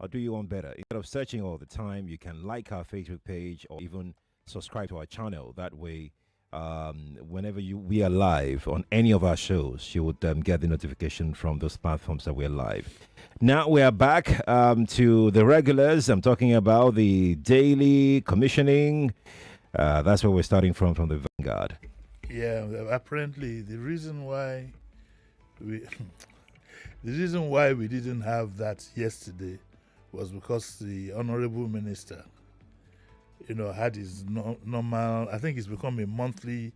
or do you want better? Instead of searching all the time, you can like our Facebook page or even subscribe to our channel. That way, whenever we are live on any of our shows, you would get the notification from those platforms that we're live. Now we are back to the regulars. I'm talking about the daily commissioning. That's where we're starting from the Vanguard. Yeah, apparently the reason why we the reason why we didn't have that yesterday was because the honorable minister, had his normal. I think it's become a monthly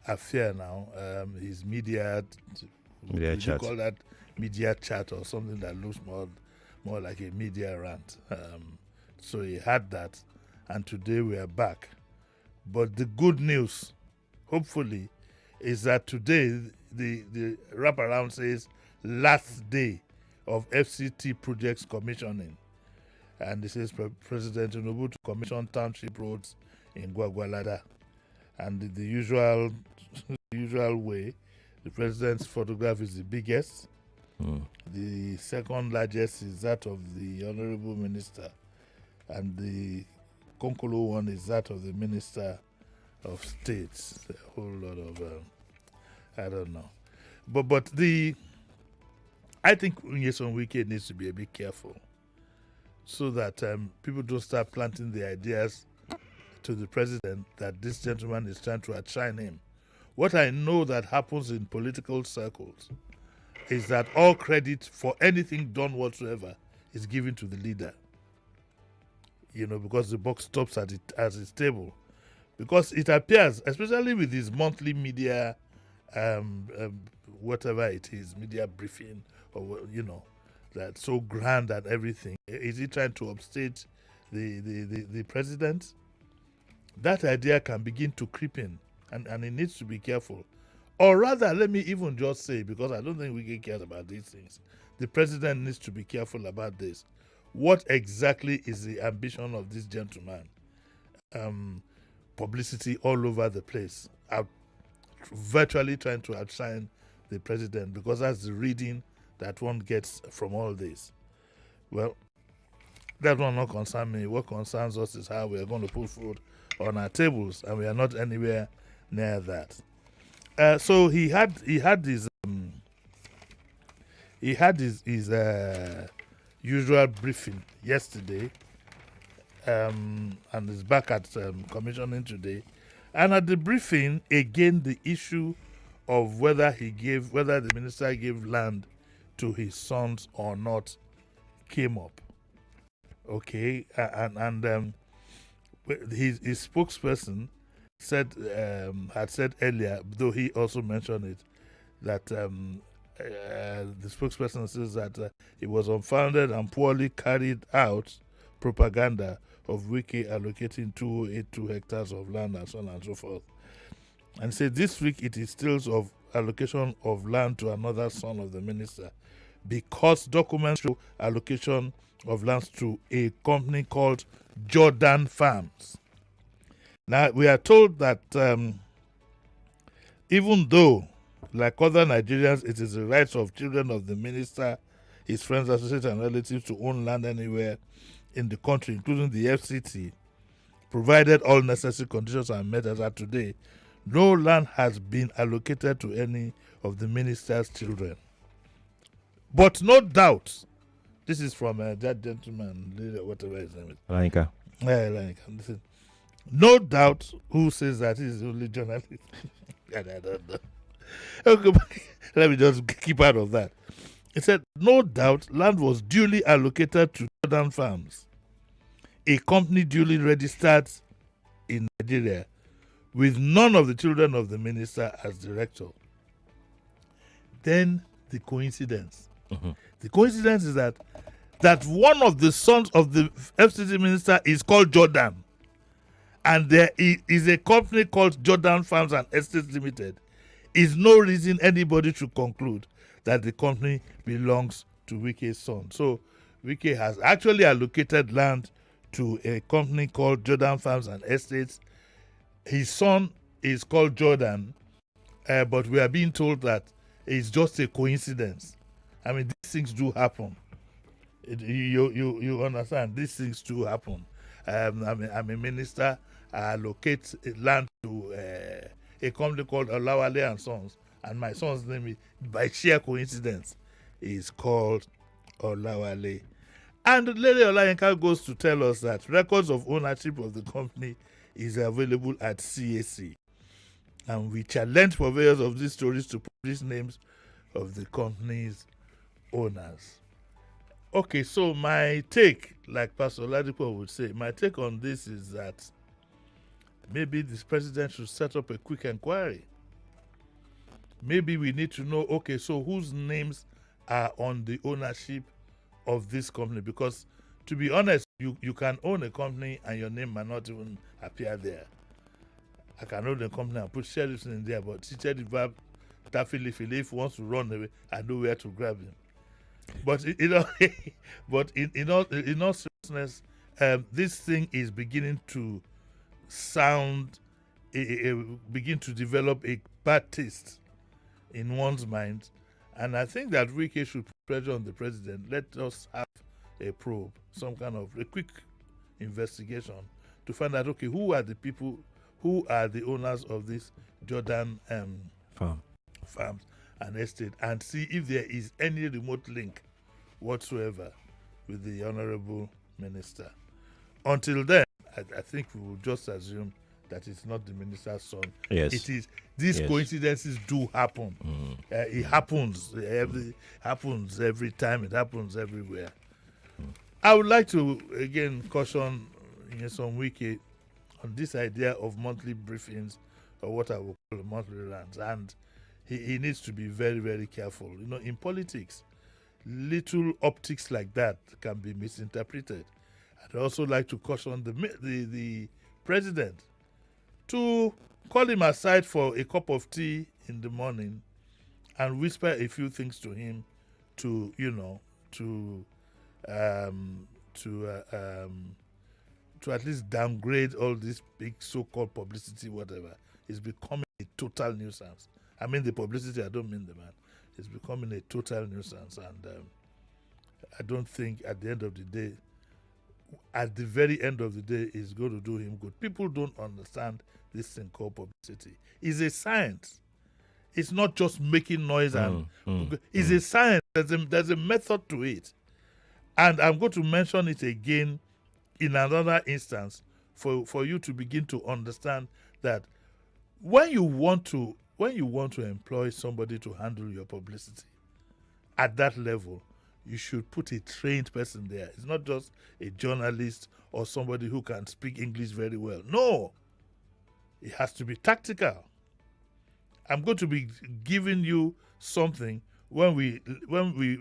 affair now. His media Chat. You call that media chat or something that looks more like a media rant. So he had that, and today we are back. But the good news, hopefully, is that today the wraparound says last day of FCT Projects Commissioning. And it says President Tinubu to commission township roads in Gwagwalada. And the usual way, the president's photograph is the biggest. The second largest is that of the honorable minister. And the Konkolo one is that of the minister of states. A whole lot of, I don't know. But I think Nyesom Wike needs to be a bit careful so that people don't start planting the ideas to the president that this gentleman is trying to outshine him. What I know that happens in political circles is that all credit for anything done whatsoever is given to the leader. Because the buck stops at its table. Because it appears, especially with his monthly media, whatever it is, media briefing, or that's so grand and everything. Is he trying to upstage the president? That idea can begin to creep in, and he needs to be careful. Or rather, let me even just say, because I don't think we can care about these things, the president needs to be careful about this. What exactly is the ambition of this gentleman? Publicity all over the place. Virtually trying to outshine the president, because that's the reading that one gets from all this. Well, that one not concern me. What concerns us is how we are going to put food on our tables, and we are not anywhere near that. So he had his usual briefing yesterday, and is back at commissioning today. And at the briefing, again, the issue of whether the minister gave land to his sons or not came up. Okay, and his spokesperson had said earlier, though he also mentioned it, that the spokesperson says that it was unfounded and poorly carried out propaganda of Wike allocating 282 hectares of land and so on and so forth. And said this week it is still of allocation of land to another son of the minister, because documents show allocation of lands to a company called Jordan Farms. Now, we are told that even though, like other Nigerians, it is the rights of children of the minister, his friends, associates, and relatives to own land anywhere in the country, including the FCT, provided all necessary conditions are met as at today, no land has been allocated to any of the minister's children. But no doubt, this is from that gentleman, whatever his name is. Lanika. Listen, no doubt who says that he's the only journalist. I don't know. Okay, let me just keep out of that. It said, no doubt land was duly allocated to Jordan Farms, a company duly registered in Nigeria, with none of the children of the minister as director. Then the coincidence. Mm-hmm. The coincidence is that one of the sons of the FCT minister is called Jordan. And there is a company called Jordan Farms and Estates Limited. Is no reason anybody should conclude that the company belongs to Wike's son. So Wike has actually allocated land to a company called Jordan Farms and Estates. His son is called Jordan, but we are being told that it's just a coincidence. I mean, these things do happen. You understand? These things do happen. I'm a minister. I allocate land to a company called Olawale and Sons, and my son's name is, by sheer coincidence, is called Olawale. And Lady Olayenka goes to tell us that records of ownership of the company is available at CAC. And we challenge purveyors of these stories to publish names of the company's owners. Okay, so my take, like Pastor Ladipo would say, my take on this is that maybe this president should set up a quick inquiry. Maybe we need to know, okay, so whose names are on the ownership of this company? Because to be honest, you can own a company and your name might not even appear there. I can own a company and put sheriffs in there, but Sheriff Taffy if he wants to run away, I know where to grab him. But but in all seriousness, this thing is beginning to begin to develop a bad taste in one's mind, and I think that Wike should put pressure on the president. Let us have a probe, some kind of a quick investigation to find out, okay, who are the people, who are the owners of this Jordan farms and estate, and see if there is any remote link whatsoever with the honorable minister. Until then, I think we will just assume that it's not the minister's son. Yes. It is. These coincidences do happen. It happens. Happens every time. It happens everywhere. I would like to again caution some Wike on this idea of monthly briefings, or what I will call monthly rants, and he needs to be very, very careful. In politics, little optics like that can be misinterpreted. I'd also like to caution the president to call him aside for a cup of tea in the morning and whisper a few things to him to at least downgrade all this big so-called publicity, whatever. It's becoming a total nuisance. I mean the publicity, I don't mean the man. It's becoming a total nuisance, and I don't think at the very end of the day, it's going to do him good. People don't understand this thing called publicity. It's a science. It's not just making noise it's a science. There's a method to it. And I'm going to mention it again in another instance for you to begin to understand that when you want to employ somebody to handle your publicity at that level, you should put a trained person there. It's not just a journalist or somebody who can speak English very well. No, it has to be tactical. I'm going to be giving you something when we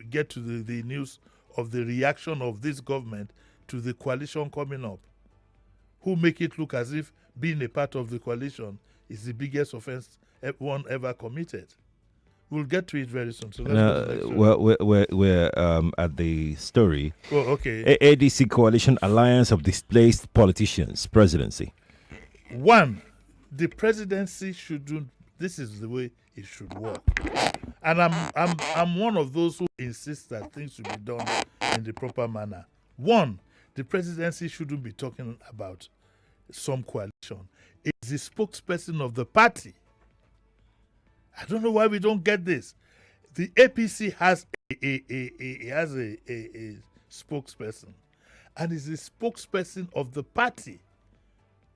get to the news of the reaction of this government to the coalition coming up, who make it look as if being a part of the coalition is the biggest offense one ever committed. We'll get to it very soon. So we're at the story. Oh, okay. APC Coalition Alliance of Displaced Politicians Presidency. One, the presidency shouldn't. This is the way it should work. And I'm one of those who insist that things should be done in the proper manner. One, the presidency shouldn't be talking about some coalition. It's the spokesperson of the party. I don't know why we don't get this. The APC has a spokesperson, and is the spokesperson of the party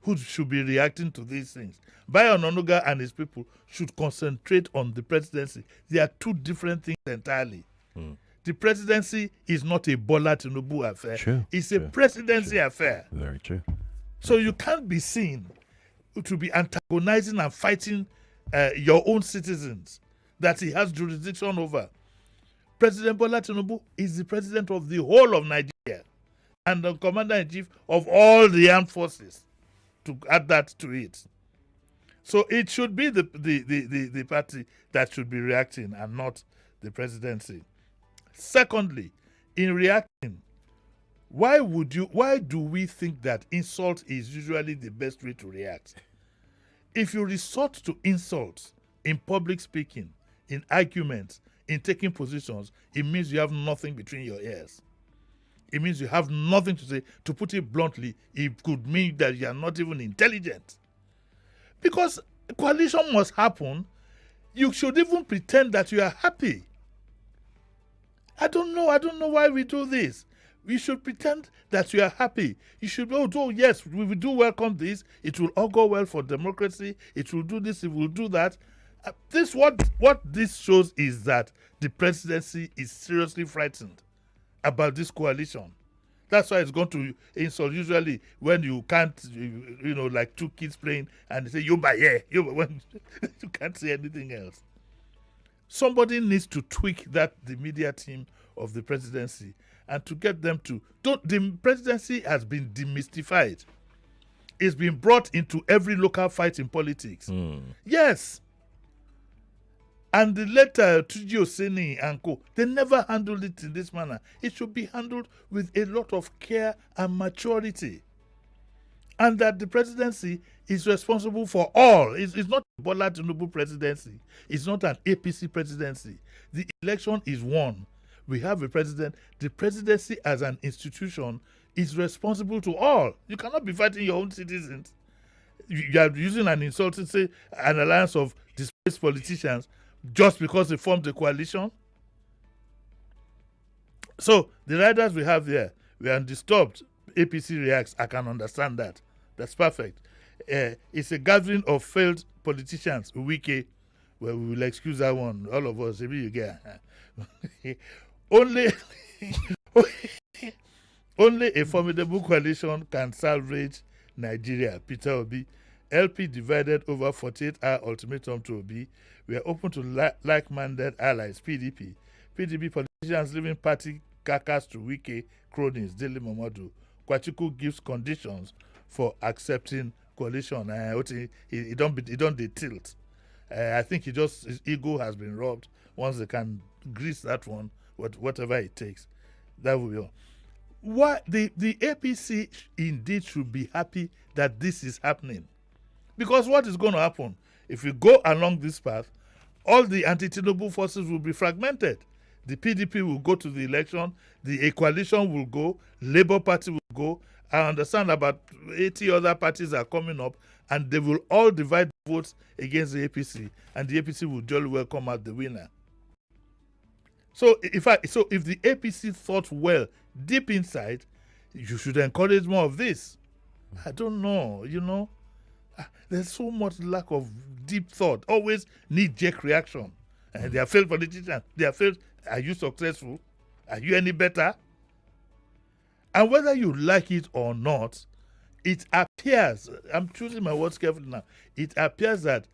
who should be reacting to these things. Bayo Ononuga and his people should concentrate on the presidency. They are two different things entirely. The presidency is not a Bola Tinubu affair. True. It's a presidency affair. Very true. So you can't be seen to be antagonizing and fighting your own citizens that he has jurisdiction over. President Bola Tinubu is the president of the whole of Nigeria and the commander-in-chief of all the armed forces, to add that to it. So it should be the party that should be reacting and not the presidency. Secondly, in reacting, why do we think that insult is usually the best way to react? If you resort to insults in public speaking, in arguments, in taking positions, it means you have nothing between your ears. it means you have nothing to say. To put it bluntly, it could mean that you are not even intelligent. Because coalition must happen. You should even pretend that you are happy. I don't know why we do this. We should pretend that you are happy. You should, oh yes, we do welcome this. It will all go well for democracy. It will do this, it will do that. What this shows is that the presidency is seriously frightened about this coalition. That's why it's going to insult. Usually when you can't, like two kids playing and they say, when you can't say anything else. Somebody needs to tweak the media team of the presidency and to get them to, the presidency has been demystified. It's been brought into every local fight in politics. Yes. And the letter to Giosini and co, they never handled it in this manner. It should be handled with a lot of care and maturity. And that the presidency is responsible for all. It's not a Bola Tinubu presidency. It's not an APC presidency. The election is won. We have a president. The presidency as an institution is responsible to all. You cannot be fighting your own citizens. You are using an insult to say an alliance of displaced politicians just because they formed a coalition. So the riders we have there, we are undisturbed. APC reacts. I can understand that. That's perfect. It's a gathering of failed politicians. Wike, well, we will excuse that one. All of us, maybe you get. Only a formidable coalition can salvage Nigeria. Peter Obi. LP divided over 48-hour ultimatum to Obi. We are open to like-minded allies. PDP politicians leaving party carcass to Wike, cronies. Daily Momodu. Kwachiku gives conditions for accepting coalition. He don't they tilt. I think his ego has been robbed. Once they can grease that one, whatever it takes, that will be all. What the APC indeed should be happy that this is happening, because what is going to happen if we go along this path? All the anti-Tinubu forces will be fragmented. The PDP will go to the election. The coalition will go. Labour Party will go. I understand about 80 other parties are coming up, and they will all divide votes against the APC, and the APC will jolly well come out the winner. So if the APC thought well deep inside, you should encourage more of this. I don't know, there's so much lack of deep thought. Always knee-jerk reaction. And they are failed politicians. They are failed. Are you successful? Are you any better? And whether you like it or not, it appears, I'm choosing my words carefully now, it appears that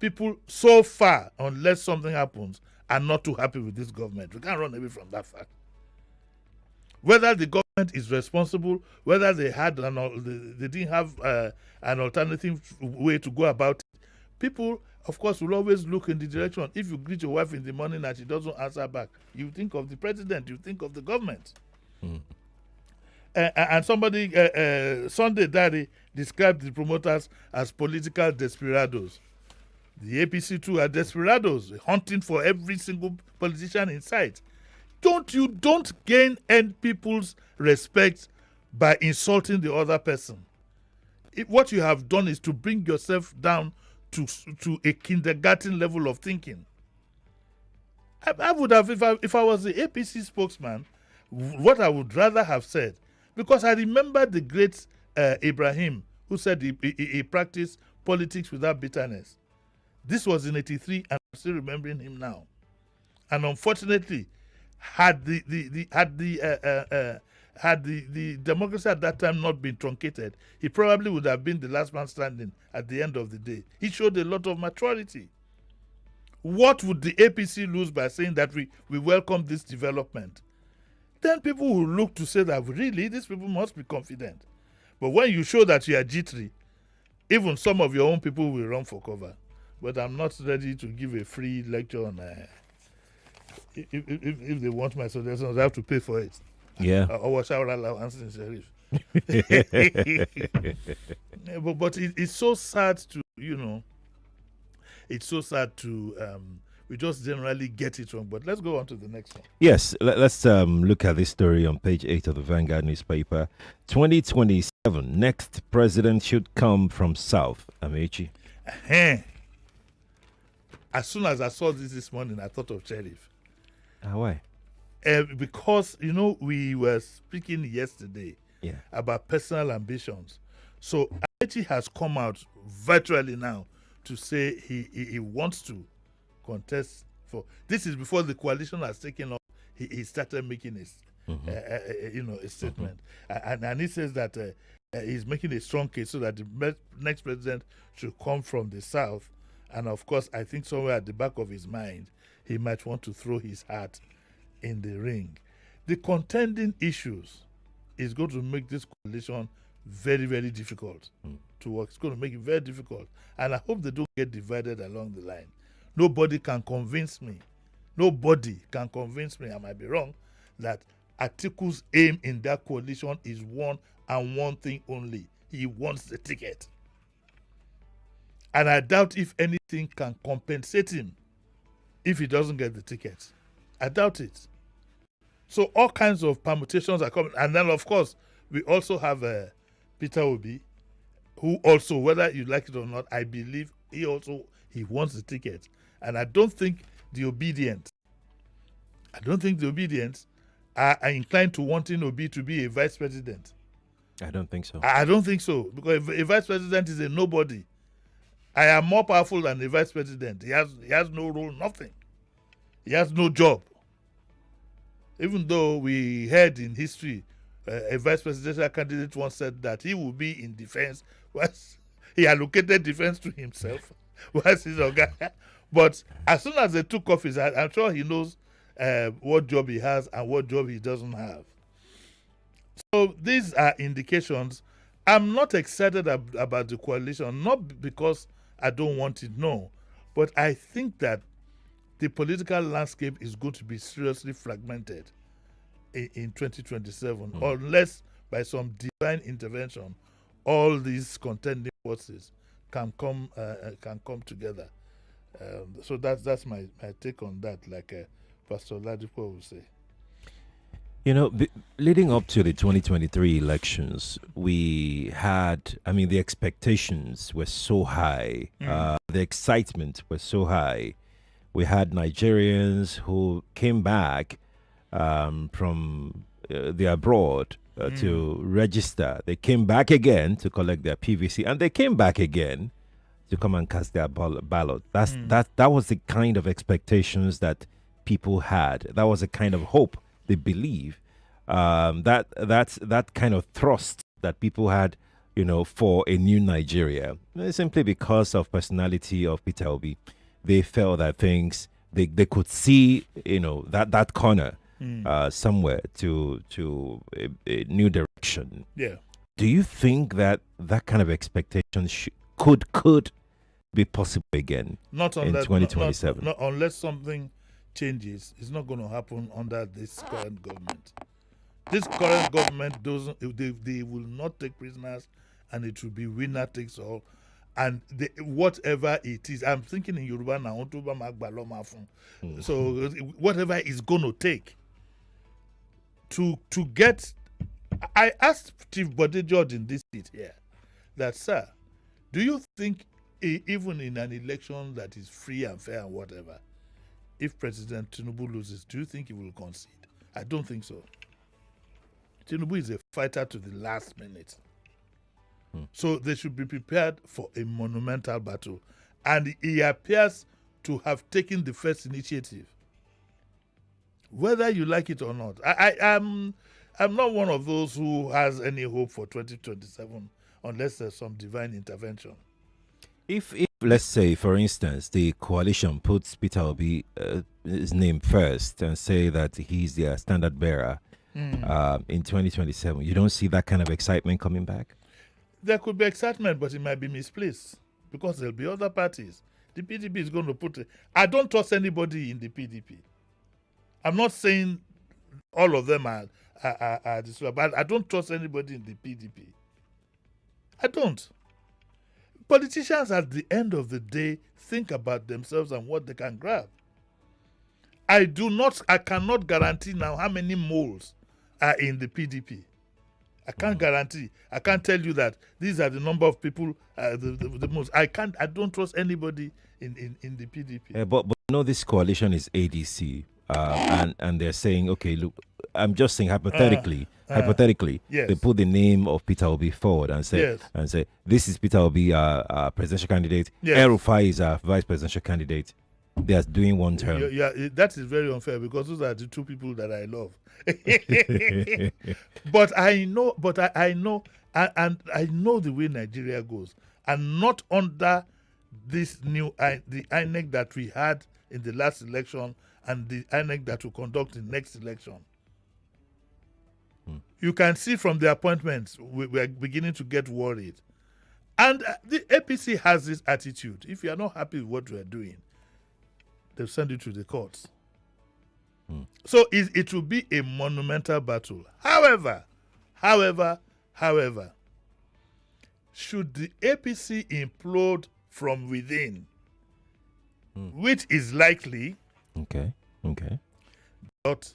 people so far, unless something happens, are not too happy with this government. We can't run away from that fact. Whether the government is responsible, whether they didn't have an alternative way to go about it, people, of course, will always look in the direction. If you greet your wife in the morning and she doesn't answer back, you think of the president, you think of the government. And somebody, Sunday Daddy, described the promoters as political desperados. The APC too are desperados, hunting for every single politician in sight. Don't gain people's respect by insulting the other person. What you have done is to bring yourself down to a kindergarten level of thinking. I would have, if I was the APC spokesman, what I would rather have said, because I remember the great Ibrahim, who said he practiced politics without bitterness. This was in '83, and I'm still remembering him now. And unfortunately, had the democracy at that time not been truncated, he probably would have been the last man standing at the end of the day. He showed a lot of maturity. What would the APC lose by saying that we welcome this development? Then people will look to say that really these people must be confident. But when you show that you are jittery, even some of your own people will run for cover. But I'm not ready to give a free lecture on if they want my suggestions, I have to pay for it. Yeah. Or shower allowance in Sheriff. But it's so sad to, it's so sad to We just generally get it wrong. But let's go on to the next one. Yes, let's look at this story on page 8 of the Vanguard newspaper. 2027, next president should come from South Amichi. As soon as I saw this morning, I thought of Sheriff. Why? Because, we were speaking yesterday about personal ambitions. So Amichi has come out virtually now to say he wants to contest for. This is before the coalition has taken off. He started making a statement, and he says that he's making a strong case so that the next president should come from the South. And of course, I think somewhere at the back of his mind, he might want to throw his hat in the ring. The contending issues is going to make this coalition very, very difficult to work. It's going to make it very difficult. And I hope they don't get divided along the line. Nobody can convince me, I might be wrong, that Atiku's aim in that coalition is one and one thing only. He wants the ticket. And I doubt if anything can compensate him if he doesn't get the ticket. I doubt it. So all kinds of permutations are coming. And then, of course, we also have Peter Obi, who also, whether you like it or not, I believe he wants the ticket. And I don't think the obedient are inclined to wanting Obi to be a vice president. I don't think so. I don't think so. Because a vice president is a nobody. I am more powerful than the vice president. He has no role, nothing. He has no job. Even though we heard in history, a vice presidential candidate once said that he will be in defense. He allocated defense to himself. But as soon as they took office, I'm sure he knows what job he has and what job he doesn't have. So these are indications. I'm not excited about the coalition, not because I don't want it, no. But I think that the political landscape is going to be seriously fragmented in 2027, unless by some divine intervention, all these contending forces can come together. So that's my take on that, like Pastor Ladipo would say. Leading up to the 2023 elections, we had, the expectations were so high. The excitement was so high. We had Nigerians who came back from the abroad to register. They came back again to collect their PVC, and they came back again to come and cast their ballot. That was the kind of expectations that people had. That was the kind of hope they believe. That kind of thrust that people had, for a new Nigeria, simply because of personality of Peter Obi. They felt that things they could see, that corner somewhere to a new direction. Yeah. Do you think that kind of expectation could be possible again in 2027? Not unless something changes. It's not going to happen under this current government. This current government they will not take prisoners, and it will be winner takes all. And whatever it is, I'm thinking in Yoruba now, so whatever it's going to take to get. I asked Chief Bode George in this seat here that, sir, do you think even in an election that is free and fair and whatever, if President Tinubu loses, do you think he will concede? I don't think so. Tinubu is a fighter to the last minute. So they should be prepared for a monumental battle. And he appears to have taken the first initiative. Whether you like it or not. I'm not one of those who has any hope for 2027 unless there's some divine intervention. If let's say, for instance, the coalition puts Peter Obi his name first and say that he's their standard bearer in 2027, you don't see that kind of excitement coming back? There could be excitement, but it might be misplaced because there'll be other parties. The PDP is going to put I don't trust anybody in the PDP. I'm not saying all of them are this, but I don't trust anybody in the PDP. I don't. Politicians at the end of the day think about themselves and what they can grab. I cannot guarantee now how many moles are in the PDP. I can't guarantee. I can't tell you that these are the number of people, the most. I don't trust anybody in the PDP. Yeah, but this coalition is ADC, and they're saying, okay, look, I'm just saying hypothetically, yes. they put the name of Peter Obi forward and say, this is Peter Obi, our presidential candidate. Yes. El-Rufai is our vice presidential candidate. They are doing one term. Yeah, that is very unfair because those are the two people that I love. But I know, and I know the way Nigeria goes, and not under this new the INEC that we had in the last election and the INEC that will conduct the next election. You can see from the appointments, we are beginning to get worried. And the APC has this attitude. If you are not happy with what we are doing, they'll send you to the courts. So it will be a monumental battle. However, should the APC implode from within, which is likely, okay. dot.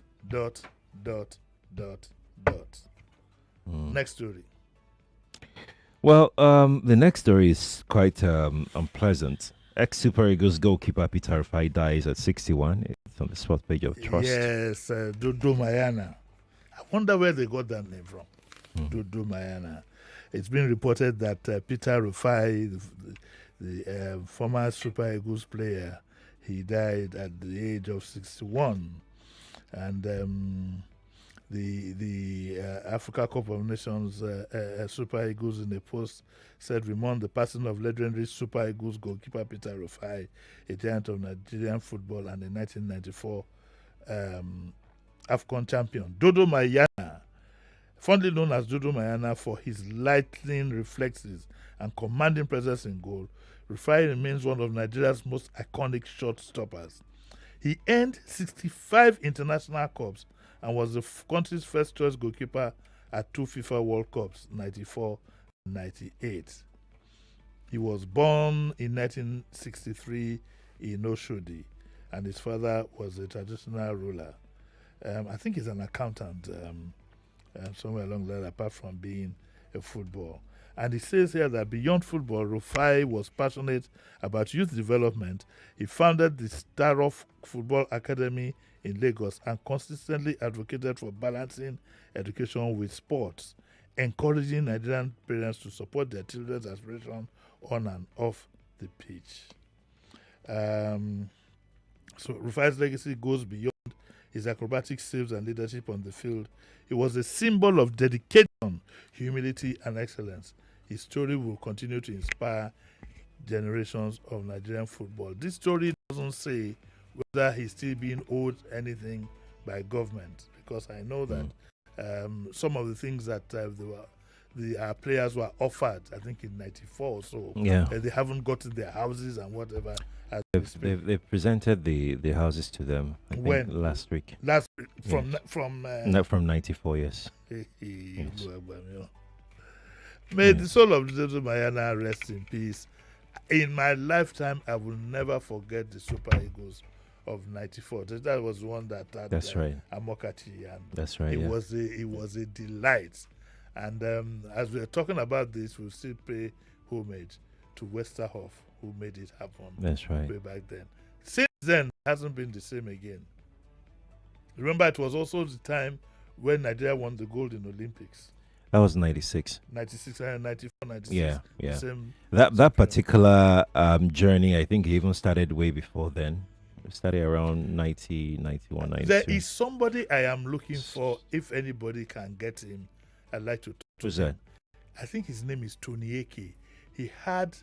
Next story. Well, the next story is quite unpleasant. Ex-Super Eagles goalkeeper Peter Rafi dies at 61. It's on the spot page of Trust. Yes, Dodo Mayana. I wonder where they got that name from. Dodo Mayana. It's been reported that Peter Rafi, the former Super Eagles player, he died at the age of 61. And the Africa Cup of Nations Super Eagles in a post said, "We mourn the passing of legendary Super Eagles goalkeeper Peter Rafi, a giant of Nigerian football and a 1994 AFCON champion. Dodo Mayana, fondly known as Dodo Mayana for his lightning reflexes and commanding presence in goal, Rafi remains one of Nigeria's most iconic shot stoppers. He earned 65 international cups and was the country's first choice goalkeeper at 2 FIFA World Cups, 94 and 98. He was born in 1963 in Oshodi, and his father was a traditional ruler. I think he's an accountant somewhere along that, apart from being a football. And he says here that beyond football, Rafi was passionate about youth development. He founded the Staroff Football Academy in Lagos and consistently advocated for balancing education with sports, encouraging Nigerian parents to support their children's aspiration on and off the pitch. So Rafi's legacy goes beyond his acrobatic saves and leadership on the field. He was a symbol of dedication, humility, and excellence. His story will continue to inspire generations of Nigerian football. This story doesn't say whether he's still being owed anything by government, because I know that some of the things that the players were offered, I think in 94 or so, they haven't gotten their houses and whatever. They've presented the houses to them, I think, last week. From 94, yes. Yes. May the soul of Dodo Mayana rest in peace. In my lifetime, I will never forget the Super Eagles of 94. That was the one that had right. Amokachi, and that's right. It was a delight. And as we're talking about this, we'll still pay homage to Westerhoff, who made it happen. That's right. Way back then. Since then, it hasn't been the same again. Remember, it was also the time when Nigeria won the gold in Olympics. That was 96. 96 and 94, 96. Yeah. Same that particular journey, I think, even started way before then. It started around 90, 91, 92. There is somebody I am looking for. If anybody can get him, I'd like to talk to Who's him. that? I think his name is Tony Eke. He had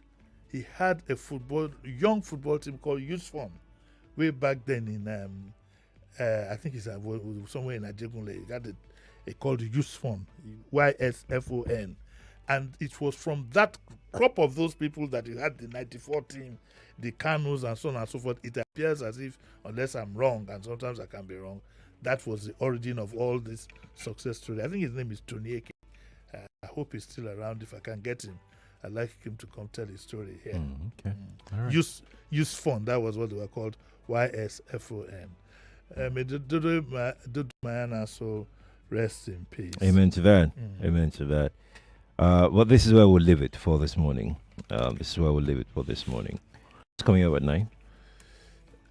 a young football team called Youth Fund way back then in I think it's somewhere in Ajegunle. He had it called Youth Fund, YSFON, and it was from that crop of those people that he had the 94 team, the Kanus and so on and so forth. It appears as if, unless I'm wrong, and sometimes I can be wrong, that was the origin of all this success story. I think his name is Tony Eke. I hope he's still around. If I can get him, I'd like him to come tell his story here. Okay. All right. Youth Fund, that was what they were called, YSFON. May Dudu Mayana so rest in peace. Amen to that. Amen to that. Well, this is where we'll leave it for this morning. It's coming up at 9.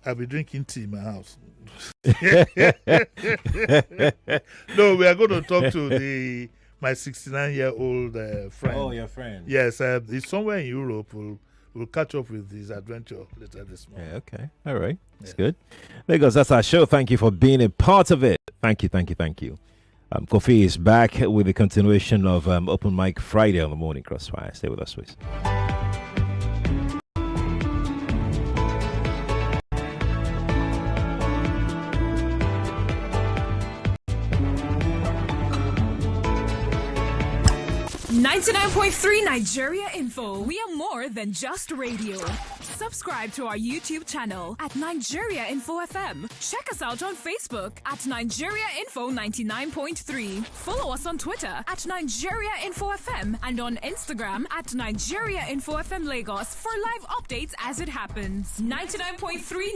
I'll be drinking tea in my house. No, we are going to talk to my 69-year-old friend. Oh, your friend. Yes, he's somewhere in Europe. We'll catch up with his adventure later this morning. Yeah, okay. All right. That's good. There goes. That's our show. Thank you for being a part of it. Thank you. Kofi is back with the continuation of Open Mic Friday on the Morning Crossfire. Stay with us, please. .3 Nigeria Info. We are more than just radio. Subscribe to our YouTube channel at Nigeria Info FM. Check us out on Facebook at Nigeria Info 99.3. Follow us on Twitter at Nigeria Info FM and on Instagram at Nigeria Info FM Lagos for live updates as it happens. 99.3